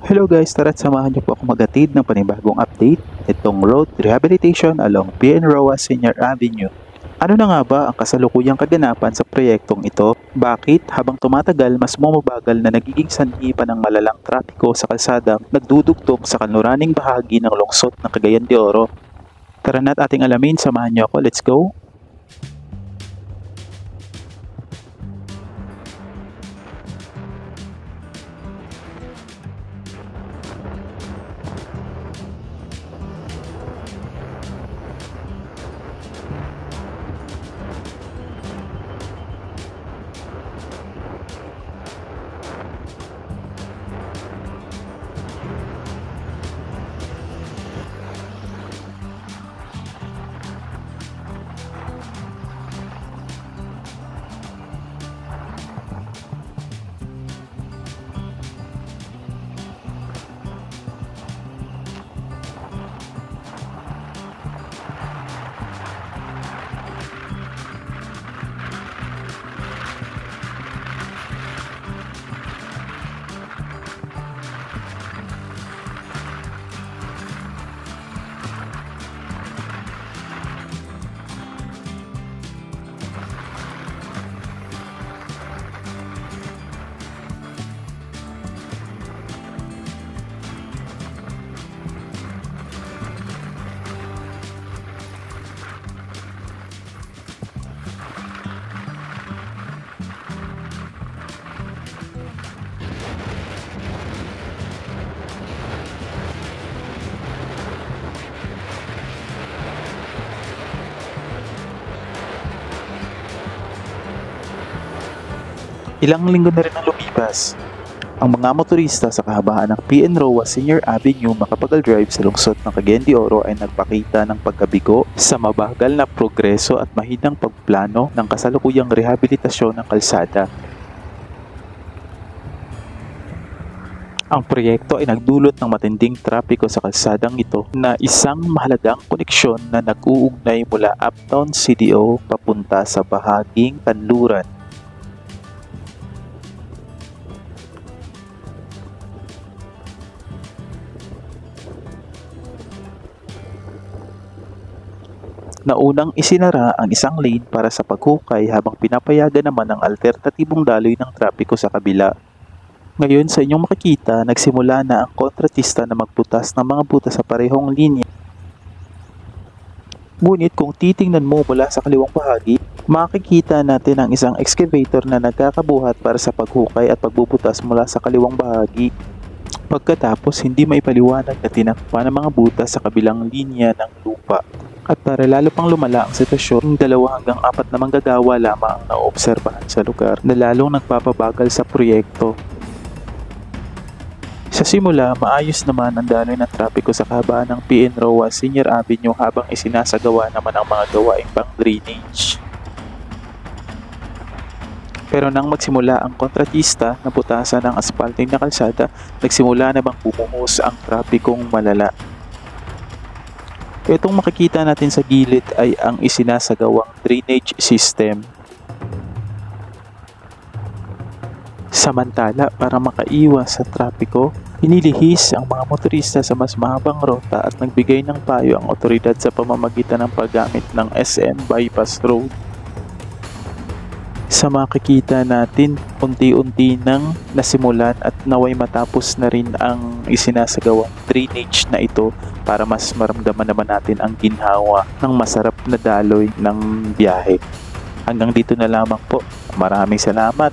Hello guys, tara't samahan niyo po ako maghatid ng panibagong update itong road rehabilitation along PN Roa Senior Avenue. Ano na nga ba ang kasalukuyang kaganapan sa proyektong ito? Bakit habang tumatagal mas bumabagal na nagiging sanhi pa ng malalang trapiko sa kalsadang nagdudugtong sa kanluraning bahagi ng lungsod ng Cagayan de Oro? Tara na't ating alamin, samahan niyo ako, let's go! Ilang linggo na rin ang lumipas. Ang mga motorista sa kahabaan ng PN Roa Senior Avenue Macapagal Drive sa lungsod ng Cagayan de Oro ay nagpakita ng pagkabigo sa mabagal na progreso at mahinang pagplano ng kasalukuyang rehabilitasyon ng kalsada. Ang proyekto ay nagdulot ng matinding trapiko sa kalsadang ito na isang mahalagang koneksyon na nag-uugnay mula Uptown CDO papunta sa bahaging kanluran. Naunang isinara ang isang lane para sa paghukay habang pinapayagan naman ang alternatibong daloy ng trapiko sa kabila. Ngayon sa inyong makikita, nagsimula na ang kontratista na magbutas ng mga butas sa parehong linya. Ngunit kung titingnan mo mula sa kaliwang bahagi, makikita natin ang isang excavator na nagkakabuhat para sa paghukay at pagbubutas mula sa kaliwang bahagi. Pagkatapos, hindi maipaliwanag na tinakpan ang mga butas sa kabilang linya ng lupa. At para lalo pang lumala ang sitwasyon, 2 hanggang 4 na manggagawa lamang ang naobserbahan sa lugar na lalong nagpapabagal sa proyekto. Sa simula, maayos naman ang daloy ng trapiko sa kahabaan ng PN Roa Senior Avenue habang isinasagawa naman ang mga gawaing pang-drainage. Pero nang magsimula ang kontratista na butasan ng aspalting na kalsada, nagsimula na bang bumuhos ang trapikong malala. Itong makikita natin sa gilid ay ang isinasagawang drainage system. Samantala, para makaiwas sa trapiko, inilihis ang mga motorista sa mas mahabang rota at nagbigay ng payo ang otoridad sa pamamagitan ng paggamit ng SM Bypass Road. Sa makikita natin, unti-unti nang nasimulan at naway matapos na rin ang isinasagawang drainage na ito para mas maramdaman naman natin ang ginhawa ng masarap na daloy ng biyahe. Hanggang dito na lamang po. Maraming salamat.